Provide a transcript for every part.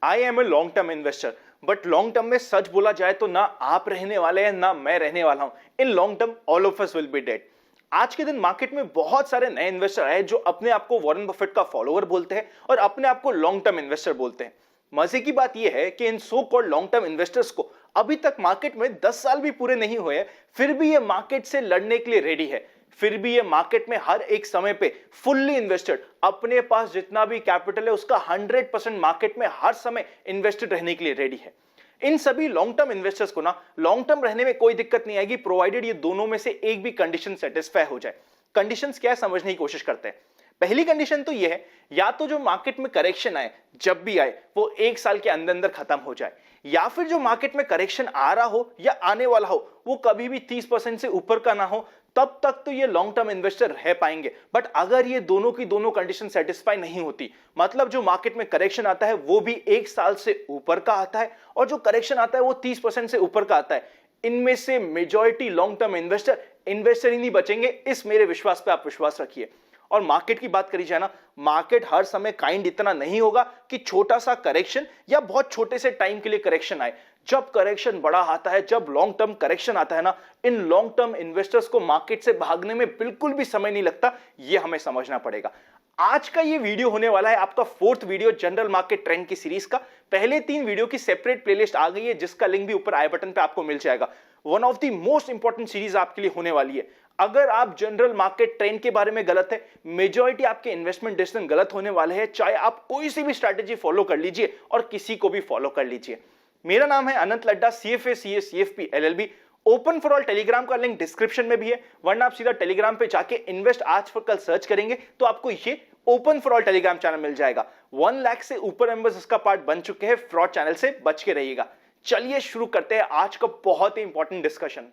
I am a long term investor, but long term में सच बोला जाए तो ना आप रहने वाले हैं ना मैं रहने वाला हूं। In long term all of us will be dead. आज के दिन मार्केट में बहुत सारे नए इन्वेस्टर आए जो अपने आप को वॉरेन बफेट का फॉलोअर बोलते हैं और अपने आप को लॉन्ग टर्म इन्वेस्टर बोलते हैं। मजे की बात यह है कि इन so called long term investors को अभी तक मार्केट में 10 साल भी पूरे नहीं हुए, फिर भी ये मार्केट से लड़ने के लिए रेडी है। फिर भी ये मार्केट में हर एक समय पे फुल्ली इन्वेस्टेड, अपने पास जितना भी कैपिटल है उसका 100% मार्केट में हर समय इन्वेस्टेड रहने के लिए रेडी है। इन सभी लॉन्ग टर्म इन्वेस्टर्स को ना लॉन्ग टर्म रहने में कोई दिक्कत नहीं आएगी, प्रोवाइडेड ये दोनों में से एक भी कंडीशन सेटिस्फाई हो जाए। कंडीशंस क्या है समझने की कोशिश करते हैं। पहली कंडीशन तो ये है, या तो जो मार्केट में करेक्शन आए जब भी आए वो 1 साल के अंदर अंदर खत्म हो जाए, या फिर जो मार्केट में करेक्शन आ रहा हो या आने वाला हो वो कभी भी 30% से ऊपर का ना हो, तब तक तो ये लॉन्ग टर्म इन्वेस्टर रह पाएंगे। बट अगर ये दोनों की दोनों कंडीशन सेटिस्फाई नहीं होती, मतलब जो मार्केट में करेक्शन आता है वो भी 1 साल से ऊपर का आता है और जो करेक्शन आता है वो 30% से ऊपर का आता है, इनमें से मेजॉरिटी लॉन्ग टर्म इन्वेस्टर ही नहीं बचेंगे। इस मेरे विश्वास पे आप विश्वास रखिए। और मार्केट की बात करी जाए ना, मार्केट हर समय काइंड इतना नहीं होगा कि छोटा सा करेक्शन या बहुत छोटे से टाइम के लिए करेक्शन आए। जब करेक्शन बड़ा आता है, जब लॉन्ग टर्म करेक्शन आता है ना, इन लॉन्ग टर्म इन्वेस्टर्स को मार्केट से भागने में बिल्कुल भी समय नहीं लगता, यह हमें समझना पड़ेगा। आज का ये वीडियो होने वाला है आपका 4th video general market trend की सीरीज का। पहले 3 वीडियो की सेपरेट प्लेलिस्ट आ गई है जिसका लिंक भी ऊपर आई बटन पे आपको मिल जाएगा। One of the most important series आपके लिए होने वाली है। अगर आप जनरल मार्केट ट्रेंड के बारे में गलत है, मेजॉरिटी आपके इन्वेस्टमेंट डिसीजन गलत होने वाले हैं, चाहे आप कोई सी भी स्ट्रैटेजी फॉलो कर लीजिए और किसी को भी फॉलो कर लीजिए। मेरा नाम है Anant Ladda, CFA CA CFP LLB। Open for all Telegram का लिंक डिस्क्रिप्शन में भी है, वरना आप सीधा टेलीग्राम पे जाके इन्वेस्ट आज फॉर कल सर्च करेंगे तो आपको ये open for all Telegram channel मिल जाएगा। 1 लाख से ऊपर मेंबर्स इसका पार्ट बन चुके हैं। फ्रॉड चैनल से बच के रहिएगा। चलिए शुरू करते हैं आज का बहुत ही इंपॉर्टेंट डिस्कशन।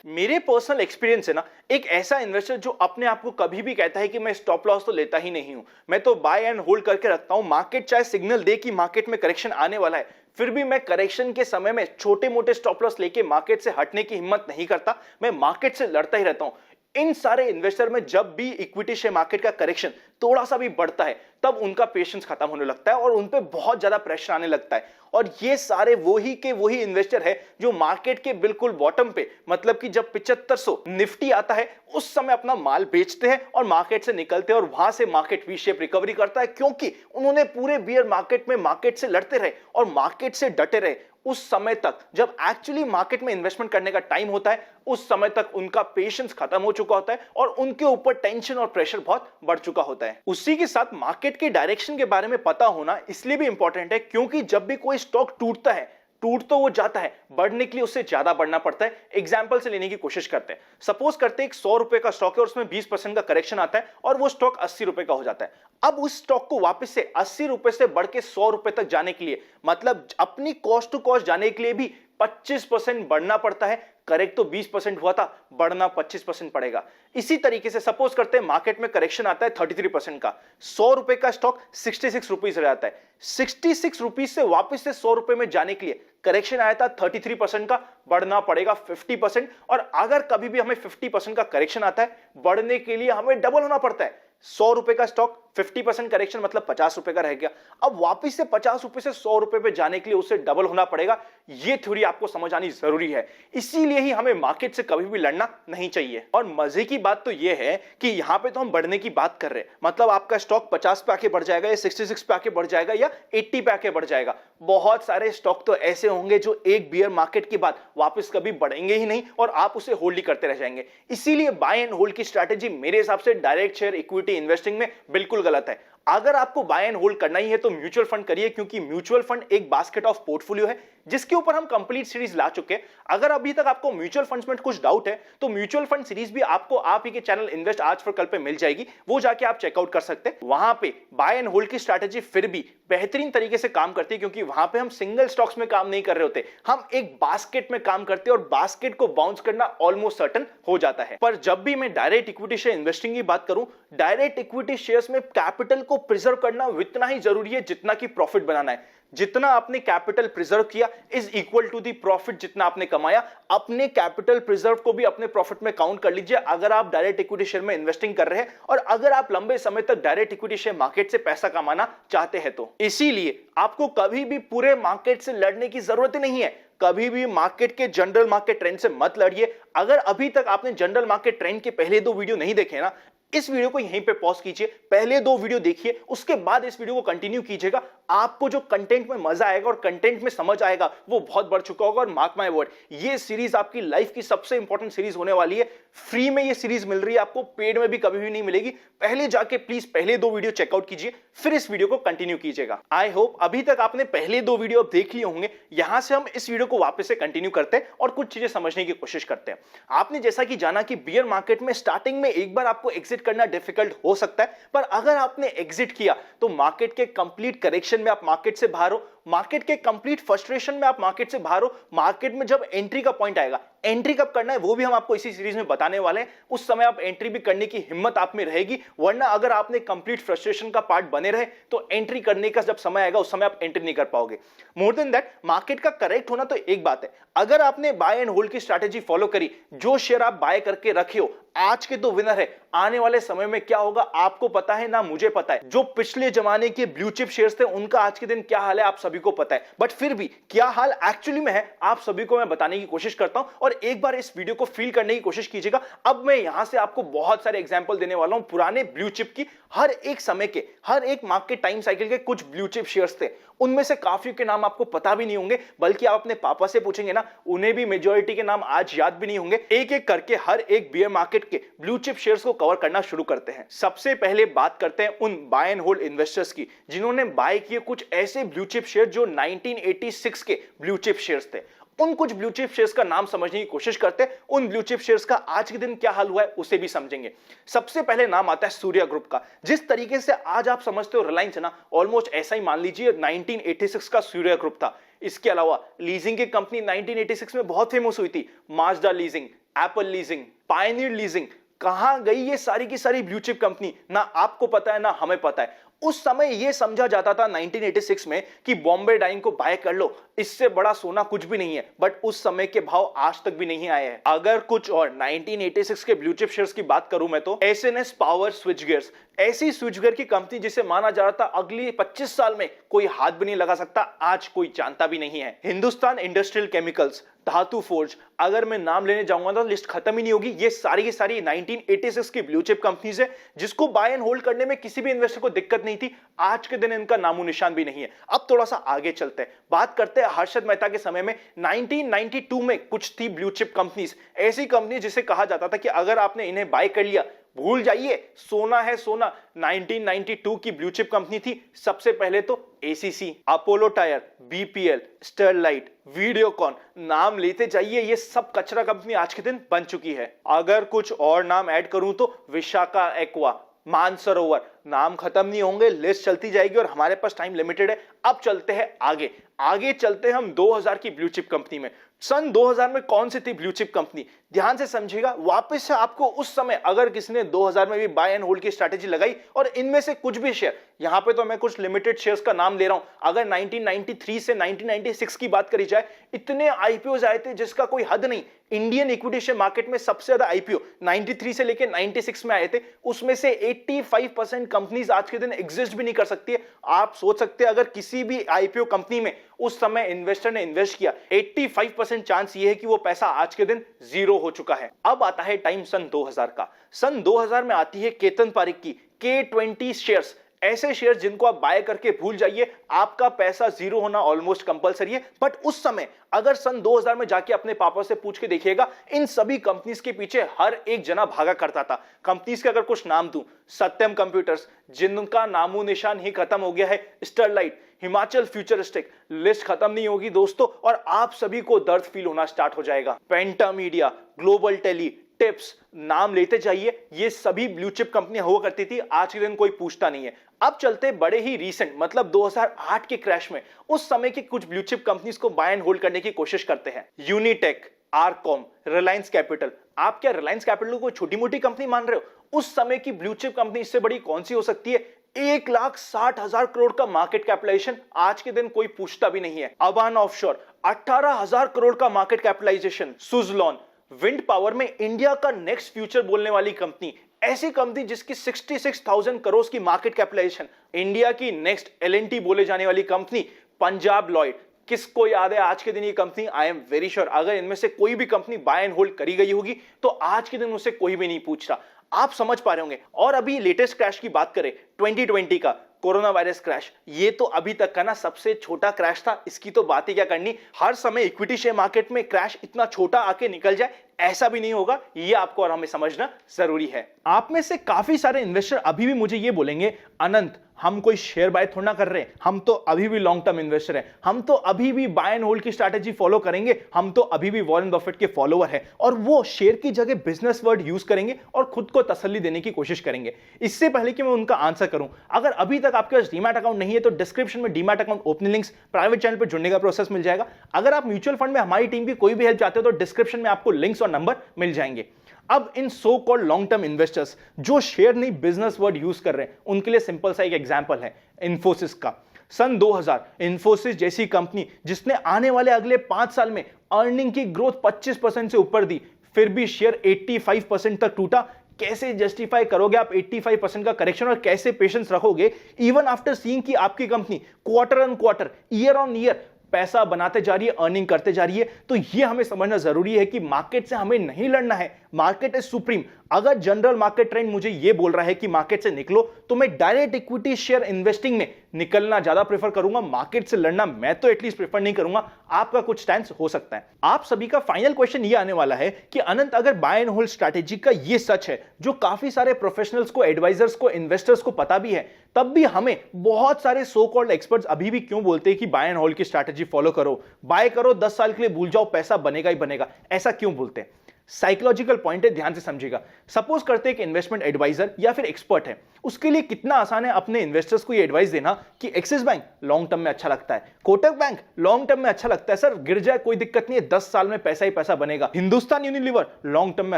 मेरे पर्सनल एक्सपीरियंस है ना, एक ऐसा इन्वेस्टर जो अपने आप को कभी भी कहता है कि मैं स्टॉप लॉस तो लेता ही नहीं हूं, मैं तो बाय एंड होल्ड करके रखता हूं। मार्केट चाहे सिग्नल दे कि मार्केट में करेक्शन आने वाला है, फिर भी मैं करेक्शन के समय में छोटे मोटे स्टॉप लॉस लेके मार्केट से हटने की हिम्मत नहीं करता, मैं मार्केट से लड़ता ही रहता हूं। इन सारे इन्वेस्टर में जब भी इक्विटी शेयर मार्केट का करेक्शन थोड़ा सा भी बढ़ता है तब उनका पेशेंस खत्म होने लगता है और उन पे बहुत ज्यादा प्रेशर आने लगता है। और ये सारे वही के वही इन्वेस्टर है जो मार्केट के बिल्कुल बॉटम पे, मतलब कि जब 7500 निफ्टी आता है उस समय अपना माल बेचते हैं और मार्केट से निकलते हैं और वहां से मार्केट वी शेप रिकवरी करता है, क्योंकि उन्होंने पूरे बियर मार्केट में मार्केट से लड़ते रहे और मार्केट से डटे रहे। उस समय तक जब एक्चुअली मार्केट में इन्वेस्टमेंट करने का टाइम होता है, उस समय तक उनका पेशेंस खत्म हो चुका होता है और उनके ऊपर टेंशन और प्रेशर बहुत बढ़ चुका होता है। उसी के साथ मार्केट के डायरेक्शन के बारे में पता होना इसलिए भी इंपॉर्टेंट है क्योंकि जब भी कोई स्टॉक टूटता है, टूट तो वो जाता है, बढ़ने के लिए उससे ज्यादा बढ़ना पड़ता है। एग्जांपल से लेने की कोशिश करते हैं। सपोज करते हैं 100 रुपए का स्टॉक है और उसमें 20% का करेक्शन आता है और वो स्टॉक 80 रुपए का हो जाता है। अब उस स्टॉक को वापस से 80 रुपए से बढ़ के 100 रुपए तक जाने के लिए, मतलब अपनी कॉस्ट टू कॉस्ट जाने के लिए भी 25% बढ़ना पड़ता है। करेक्ट तो 20% हुआ था, बढ़ना 25% पड़ेगा। इसी तरीके से सपोज करते हैं मार्केट में करेक्शन आता है 33% का, 100 रुपए का स्टॉक 66 रुपीज रह जाता है। 66 रुपीज से वापस से 100 रुपए में जाने के लिए करेक्शन आया था 33% का, बढ़ना पड़ेगा 50%। और अगर कभी भी हमें 50% का करेक्शन आता है, बढ़ने के लिए हमें डबल होना पड़ता है। 100 रुपए का स्टॉक 50% करेक्शन मतलब 50 रुपए का रह गया। अब वापस से 50 रुपए से 100 रुपए पे जाने के लिए उसे डबल होना पड़ेगा। यह थ्योरी आपको समझ आनी जरूरी है, इसीलिए ही हमें मार्केट से कभी भी लड़ना नहीं चाहिए। और मजे की बात तो यह है कि यहां पे तो हम बढ़ने की बात कर रहे हैं, मतलब आपका स्टॉक 50 पे आके बढ़ जाएगा या 66 पे आके बढ़ जाएगा या 80 पे आके बढ़ जाएगा। बहुत सारे स्टॉक तो ऐसे होंगे जो एक बियर मार्केट के बाद वापस कभी बढ़ेंगे ही नहीं और आप उसे होल्ड ही करते रह जाएंगे। इसीलिए बाय एंड होल्ड की स्ट्रैटेजी मेरे हिसाब से डायरेक्ट शेयर इक्विटी इन्वेस्टिंग में बिल्कुल गलत है। अगर आपको बाय एंड होल्ड करना ही है तो म्यूचुअल फंड करिए, क्योंकि म्यूचुअल फंड एक बास्केट ऑफ पोर्टफोलियो है जिसके ऊपर हम कंप्लीट सीरीज ला चुके हैं। अगर अभी तक आपको म्यूचुअल फंड्स में कुछ डाउट है तो म्यूचुअल फंड सीरीज भी आपको आप ही के चैनल इन्वेस्ट आज फॉर कल पे मिल जाएगी, वो जाके आप चेकआउट कर सकते हैं। वहां पे बाय एंड होल्ड की स्ट्रैटेजी फिर भी बेहतरीन तरीके से काम करती है, क्योंकि वहां पे हम सिंगल स्टॉक्स में काम नहीं कर रहे होते, हम एक बास्केट में काम करते हैं और बास्केट को बाउंस करना ऑलमोस्ट सर्टेन हो जाता है। पर जब भी मैं डायरेक्ट इक्विटी शेयर इन्वेस्टिंग की बात करूं, डायरेक्ट इक्विटी शेयर्स में कैपिटल को आपको प्रिजर्व करना उतना ही जरूरी है जितना कि प्रॉफिट बनाना है। जितना आपने कैपिटल प्रिजर्व किया is equal to the profit जितना आपने कमाया। अपने कैपिटल प्रिजर्व को भी अपने प्रॉफिट में काउंट कर लीजिए अगर आप डायरेक्ट इक्विटी शेयर में इन्वेस्टिंग कर रहे हैं और अगर आप लंबे समय तक डायरेक्ट इक्विटी शेयर मार्केट से पैसा कमाना चाहते हैं तो। इसीलिए आपको कभी भी पूरे मार्केट से लड़ने की जरूरत ही नहीं है। कभी भी मार्केट के जनरल मार्केट ट्रेंड से मत लड़िए। अगर अभी तक आपने जनरल मार्केट ट्रेंड के पहले 2 वीडियो नहीं देखे ना, इस वीडियो को यहीं पे पॉज कीजिए, पहले 2 वीडियो देखिए, उसके बाद इस वीडियो को कंटिन्यू कीजिएगा। आपको जो कंटेंट में मजा आएगा और कंटेंट में समझ आएगा वो बहुत बढ़ चुका होगा। और मार्क माय वर्ड, ये सीरीज आपकी लाइफ की सबसे इंपॉर्टेंट सीरीज होने वाली है। फ्री में ये सीरीज मिल रही है आपको, पेड में भी कभी भी नहीं मिलेगी। पहले जाके प्लीज पहले 2 वीडियो चेकआउट कीजिए, फिर इस वीडियो को कंटिन्यू कीजिएगा। आई होप अभी तक आपने पहले 2 वीडियो अब देख लिए होंगे। यहां से हम इस वीडियो को वापस से कंटिन्यू करते हैं और कुछ चीजें समझने की कोशिश करते हैं। आपने जैसा कि जाना कि बियर मार्केट में स्टार्टिंग में एक बार आपको एग्जिट करना डिफिकल्ट हो सकता है, पर अगर आपने एग्जिट किया तो मार्केट के कंप्लीट करेक्शन में आप मार्केट से बाहर हो, मार्केट के कंप्लीट फ्रस्ट्रेशन में आप मार्केट से बाहर हो। मार्केट में जब एंट्री का पॉइंट आएगा, एंट्री कब करना है वो भी हम आपको इसी सीरीज में बताने वाले हैं। उस समय आप एंट्री भी करने की हिम्मत आप में रहेगी, वरना अगर आपने कंप्लीट फ्रस्ट्रेशन का पार्ट बने रहे तो एंट्री करने का जब समय आएगा उस समय आप एंट्री नहीं कर पाओगे। मोर देन दैट, मार्केट का करेक्ट होना तो एक बात है, अगर आपने बाय एंड होल्ड की स्ट्रैटेजी फॉलो करी, जो शेयर आप बाय करके रखे हो आज के तो विनर है। आने वाले समय में क्या होगा आपको पता है ना मुझे पता है। जो पिछले जमाने के ब्लू चिप शेयर्स थे उनका आज के दिन क्या हाल है आप सभी को पता है, बट फिर भी क्या हाल एक्चुअली में है आप सभी को मैं बताने की कोशिश करता हूं और एक बार इस वीडियो को फील करने की कोशिश कीजिएगा। अब मैं यहां से आपको बहुत सारे एग्जांपल देने वाला हूं पुराने ब्लू चिप की। हर एक समय के, हर एक मार्केट टाइम साइकिल के कुछ ब्लू चिप शेयर्स थे, उनमें से काफी के नाम आपको पता भी नहीं होंगे, बल्कि आप अपने पापा से पूछेंगे ना उन्हें भी मेजॉरिटी के नाम आज याद भी नहीं होंगे। एक एक करके हर एक बियर मार्केट के ब्लू चिप शेयर्स को कवर करना शुरू करते हैं। सबसे पहले बात करते हैं उन बाय एंड होल्ड इन्वेस्टर्स की जिन्होंने बाय किए कुछ ऐसे ब्लू चिप शेयर जो 1986 के ब्लू चिप शेयर्स थे। उन कुछ ब्लू चिप शेयर्स का नाम समझने की कोशिश करते हैं, उन ब्लू चिप शेयर्स का आज के दिन क्या हाल हुआ है उसे भी समझेंगे। सबसे पहले नाम आता है सूर्या ग्रुप का। जिस तरीके से आज आप समझते हो रिलायंस है ना, ऑलमोस्ट ऐसा ही मान लीजिए 1986 का सूर्या ग्रुप था। इसके अलावा लीजिंग की कंपनी 1986 में बहुत फेमस हुई थी, Mazda Leasing, Apple Leasing, Pioneer Leasing. कहां गई ये सारी की सारी ब्लू चिप कंपनी, ना आपको पता है ना हमें पता है। उस समय यह समझा जाता था 1986 में कि बॉम्बे डाइंग को बाय कर लो, इससे बड़ा सोना कुछ भी नहीं है, बट उस समय के भाव आज तक भी नहीं आए हैं। अगर कुछ और 1986 के ब्लू चिप शेयर्स की बात करूं मैं तो एसएनएस पावर स्विच गियर्स, ऐसी स्विच गियर की कंपनी जिसे माना जा रहा था अगली 25 साल में कोई हाथ भी नहीं लगा सकता, आज कोई जानता भी नहीं है। हिंदुस्तान इंडस्ट्रियल केमिकल्स, धातु फोर्ज, अगर मैं नाम लेने जाऊंगा तो लिस्ट खत्म ही नहीं होगी। ये सारी की सारी 1986 की ब्लू चिप कंपनीज है जिसको बाय एंड होल्ड करने में किसी भी इन्वेस्टर को दिक्कत नहीं थी। आज के दिन इनका नामो निशान भी नहीं है। अब थोड़ा सा आगे चलते हैं, बात करते हैं हर्षद मेहता के समय में 1992 में कुछ थी ब्लू चिप कंपनीज, ऐसी कंपनी जिसे कहा जाता था कि अगर आपने इन्हें बाय कर लिया भूल जाइए, सोना है सोना। 1992 की ब्लू चिप कंपनी थी सबसे पहले तो ACC, Apollo tyre, BPL, Sterlite, Videocon, नाम लेते जाइए, ये सब कचरा कंपनी आज के दिन बन चुकी है। अगर कुछ और नाम ऐड करूं तो विशाखा एक्वा, मानसरोवर, नाम खत्म नहीं होंगे, लिस्ट चलती जाएगी और हमारे पास टाइम लिमिटेड है। अब चलते हैं आगे, आगे चलते हैं हम 2000 की ब्लू चिप कंपनी में। सन 2000 में कौन सी थी ब्लू चिप कंपनी, ध्यान से समझिएगा। वापस से आपको उस समय अगर किसी ने 2000 में भी बाय एंड होल्ड की स्ट्रैटेजी लगाई और इनमें से कुछ भी शेयर, यहां पे तो मैं कुछ लिमिटेड शेयर्स का नाम ले रहा हूं, अगर 1993 से 1996 की बात करी जाए, इतने आईपीओ आए थे जिसका कोई हद नहीं। इंडियन इक्विटी शेयर मार्केट में सबसे ज्यादा आईपीओ 93 से लेकर 96 में आए थे, उसमें से 85% कंपनीज आज के दिन एग्जिस्ट भी नहीं कर सकती है। आप सोच सकते हैं अगर किसी भी आईपीओ कंपनी में उस समय इन्वेस्टर ने इन्वेस्ट किया, 85% चांस ये है कि वो पैसा आज के दिन जीरो हो चुका है। अब आता है टाइम सन 2000 का। सन 2000 में आती है केतन पारिक की K20 शेयर्स, ऐसे शेयर जिनको आप बाय करके भूल जाइए, आपका पैसा जीरो होना ऑलमोस्ट कंपलसरी है। बट उस समय अगर सन 2000 में जाके अपने पापा से पूछ के देखिएगा, इन सभी कंपनीज के पीछे हर एक जना भागा करता था। कंपनीज के अगर कुछ नाम दूं, सत्यम कंप्यूटर्स जिनका नामो निशान ही खत्म हो गया है, स्टरलाइट, हिमाचल फ्यूचरिस्टिक, लिस्ट खत्म नहीं होगी दोस्तों और आप सभी को दर्द फील होना स्टार्ट हो जाएगा। पेंटा मीडिया, ग्लोबल टेली, टिप्स, नाम लेते जाइए, ये सभी ब्लू चिप कंपनी हुआ करती थी, आज के दिन कोई पूछता नहीं है। अब चलते बड़े ही रीसेंट मतलब 2008 के क्रैश में उस समय के कुछ ब्लू चिप कंपनीज को बाय एंड होल्ड करने की कोशिश करते हैं। Unitech, RCom, Reliance capital. आप क्या रिलायंस कैपिटल को छोटी मोटी कंपनी मान रहे हो? उस समय की ब्लू चिप कंपनी इससे बड़ी कौन सी हो सकती है? 1,60,000 करोड़ का मार्केट कैपिटलाइजेशन, आज के दिन कोई पूछता भी नहीं है। अबान ऑफशोर 18,000 करोड़ का market capitalisation. Suzlon wind power में इंडिया का नेक्स्ट फ्यूचर बोलने वाली कंपनी, ऐसी कंपनी जिसकी 66,000 करोड़ की मार्केट कैपिटलाइजेशन। इंडिया की नेक्स्ट एल&टी बोले जाने वाली कंपनी पंजाब लॉयड। किसको याद है आज के दिन ये company? I am very sure अगर इनमें से कोई भी कंपनी बाय एंड होल्ड करी गई होगी तो आज के दिन मुझसे कोई भी नहीं पूछ रहा। आप समझ पा रहे होंगे। और अभी लेटेस्ट क्रैश की बात करें 2020 का कोरोना वायरस क्रैश, ये तो अभी तक का ना सबसे छोटा क्रैश था। इसकी तो बात ही क्या करनी। हर समय इक्विटी शेयर मार्केट में क्रैश इतना छोटा आके निकल जाए ऐसा भी नहीं होगा। ये आपको और हमें समझना जरूरी है। आप में से काफी सारे इन्वेस्टर अभी भी मुझे ये बोलेंगे, अनंत हम कोई शेयर बाय थोड़ा ना कर रहे हैं, हम तो अभी भी लॉन्ग टर्म इन्वेस्टर हैं, हम तो अभी भी बाय एंड होल्ड की स्ट्रैटेजी फॉलो करेंगे, हम तो अभी भी वॉरेन बफेट के फॉलोअर हैं। और वो शेयर की जगह बिजनेस वर्ड यूज करेंगे और खुद को तसल्ली देने की कोशिश करेंगे। इससे पहले कि मैं उनका आंसर करूं, अगर अभी तक आपके पास डीमैट अकाउंट नहीं है तो डिस्क्रिप्शन में demat account opening links, private channel पर जुड़ने का प्रोसेस मिल जाएगा। अगर आप म्यूचुअल फंड में हमारी टीम की कोई भी हेल्प चाहते हो तो डिस्क्रिप्शन में आपको लिंक्स और नंबर मिल जाएंगे। अब इन so called long term investors जो शेयर नहीं बिजनेस वर्ड यूज कर रहे हैं, उनके लिए सिंपल सा एक एग्जांपल है इंफोसिस का। सन 2000 इंफोसिस जैसी कंपनी जिसने आने वाले अगले 5 साल में अर्निंग की ग्रोथ 25% से ऊपर दी, फिर भी शेयर 85% तक टूटा। कैसे जस्टिफाई करोगे आप 85% का करेक्शन और कैसे पेशेंस रखोगे इवन आफ्टर सीइंग कि आपकी company quarter on quarter, year on year पैसा बनाते जा रही है, अर्निंग करते जा रही है। तो ये हमें समझना जरूरी है कि मार्केट से हमें नहीं लड़ना है। Market is supreme. अगर जनरल मार्केट ट्रेंड मुझे ये बोल रहा है कि मार्केट से निकलो तो मैं डायरेक्ट इक्विटी शेयर इन्वेस्टिंग में निकलना ज्यादा प्रेफर करूंगा। मार्केट से लड़ना मैं तो एटलीस्ट प्रेफर नहीं करूंगा। आपका कुछ स्टैंड हो सकता है। आप सभी का फाइनल क्वेश्चन ये आने वाला है कि अनंत अगर बाय एंड होल्ड स्ट्रैटेजी का ये सच है जो काफी सारे प्रोफेशनल्स को, एडवाइजर्स को, इन्वेस्टर्स को पता भी है, तब भी हमें बहुत सारे सो कॉल्ड एक्सपर्ट्स अभी भी क्यों बोलते हैं कि बाय एंड होल्ड की स्ट्रैटेजी फॉलो करो, बाय करो 10 साल के लिए भूल जाओ, पैसा बनेगा ही बनेगा, ऐसा क्यों बोलते हैं? साइकोलॉजिकल पॉइंट है, ध्यान से समझिएगा। सपोज करते हैं कि इन्वेस्टमेंट एडवाइजर या फिर एक्सपर्ट है, उसके लिए कितना आसान है अपने इन्वेस्टर्स को ये एडवाइस देना कि एक्सिस बैंक लॉन्ग टर्म में अच्छा लगता है, कोटक बैंक लॉन्ग टर्म में अच्छा लगता है, सर गिर जाए कोई दिक्कत नहीं है, 10 साल में पैसा ही पैसा बनेगा, हिंदुस्तान यूनिलीवर लॉन्ग टर्म में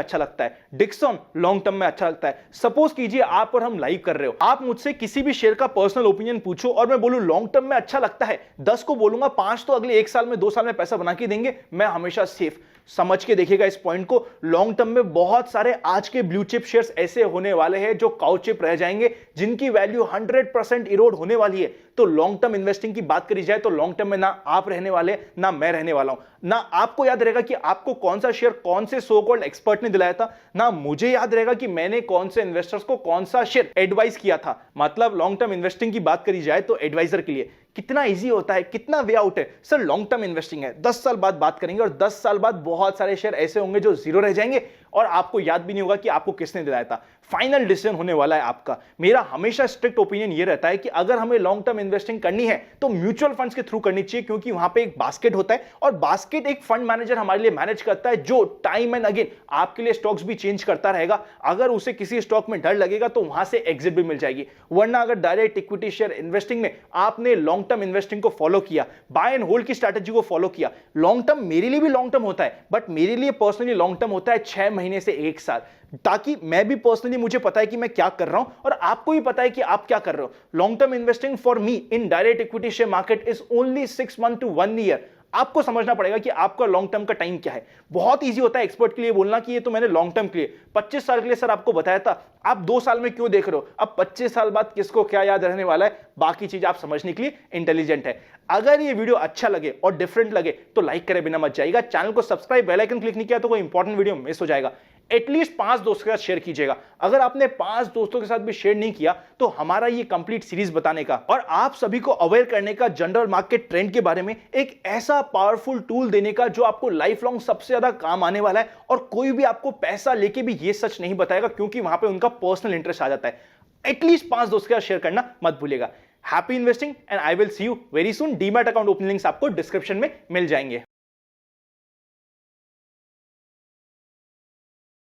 अच्छा लगता है, डिक्सन लॉन्ग टर्म में अच्छा लगता है। सपोज कीजिए आप और हम लाइव कर रहे हो, आप मुझसे किसी भी शेयर का पर्सनल ओपिनियन पूछो और मैं बोलूं लॉन्ग टर्म में अच्छा लगता है, 10 को बोलूंगा 5 तो अगले 1 साल में 2 साल में पैसा बना के देंगे, मैं हमेशा सेफ। समझ के देखिएगा इस पॉइंट को। लॉन्ग टर्म में बहुत सारे आज के ब्लू चिप शेयर्स ऐसे होने वाले हैं जो काउ चिप रह जाएंगे, जिनकी वैल्यू 100% इरोड होने वाली है। तो लॉन्ग टर्म इन्वेस्टिंग की बात करी जाए तो लॉन्ग टर्म में ना आप रहने वाले, ना मैं रहने वाला हूं। ना आपको याद रहेगा कि आपको कौन सा शेयर कौन से सो कॉल्ड एक्सपर्ट ने दिलाया था, ना मुझे याद रहेगा कि मैंने कौन से इन्वेस्टर्स को कौन सा शेयर एडवाइस किया था। मतलब लॉन्ग टर्म इन्वेस्टिंग की बात करी जाए तो एडवाइजर के लिए कितना इजी होता है, कितना वे आउट है। सर लॉन्ग टर्म इन्वेस्टिंग है, 10 साल बाद बात करेंगे और 10 साल बाद बहुत सारे शेयर ऐसे होंगे जो जीरो रह जाएंगे और आपको याद भी नहीं होगा कि आपको किसने दिलाया था। फाइनल डिसीजन होने वाला है आपका। मेरा हमेशा स्ट्रिक्ट ओपिनियन ये रहता है कि अगर हमें लॉन्ग टर्म इन्वेस्टिंग करनी है तो म्यूचुअल फंड्स के थ्रू करनी चाहिए, क्योंकि वहां पे एक बास्केट होता है और बास्केट एक फंड मैनेजर हमारे लिए मैनेज करता है जो टाइम एंड अगेन आपके लिए स्टॉक्स भी चेंज करता रहेगा। अगर उसे किसी स्टॉक में डर लगेगा तो वहां से एग्जिट भी मिल जाएगी। वरना अगर डायरेक्ट इक्विटी शेयर इन्वेस्टिंग में आपने लॉन्ग टर्म इन्वेस्टिंग को फॉलो किया, बाय एंड होल्ड की स्ट्रैटेजी को फॉलो किया, लॉन्ग टर्म मेरे लिए भी लॉन्ग टर्म होता है, बट मेरे लिए पर्सनली लॉन्ग टर्म होता है 6 महीने से 1 साल, ताकि मैं भी पर्सनली मुझे पता है कि मैं क्या कर रहा हूं और आपको भी पता है कि आप क्या कर रहे हो। Long term investing for me in direct equity share market is only 6 month to 1 year. आपको समझना पड़ेगा कि आपका लॉन्ग टर्म का टाइम क्या है। बहुत इजी होता है एक्सपर्ट के लिए बोलना कि ये तो मैंने लॉन्ग टर्म के लिए 25 साल के लिए सर आपको बताया था, आप 2 साल में क्यों देख रहे हो। अब 25 साल बाद किसको क्या याद रहने वाला है, बाकी चीज आप समझने के लिए इंटेलिजेंट है। अगर ये वीडियो अच्छा लगे और डिफरेंट लगे तो लाइक करे बिना मत जाइएगा। चैनल को सब्सक्राइब, बेल आइकन क्लिक नहीं किया तो कोई इंपॉर्टेंट वीडियो मिस हो जाएगा। एटलीस्ट 5 दोस्तों के साथ शेयर कीजिएगा। अगर आपने 5 दोस्तों के साथ भी शेयर नहीं किया तो हमारा ये कंप्लीट सीरीज बताने का और आप सभी को अवेयर करने का जनरल मार्केट ट्रेंड के बारे में एक ऐसा पावरफुल टूल देने का जो आपको लाइफ लॉन्ग सबसे ज्यादा काम आने वाला है। और कोई भी आपको पैसा लेके भी ये सच नहीं बताएगा, क्योंकि वहां पे उनका पर्सनल इंटरेस्ट आ जाता है। एटलीस्ट 5 दोस्तों के साथ शेयर करना मत भूलिएगा। Happy investing and I will see you very soon. Demat account opening links आपको डिस्क्रिप्शन में मिल जाएंगे।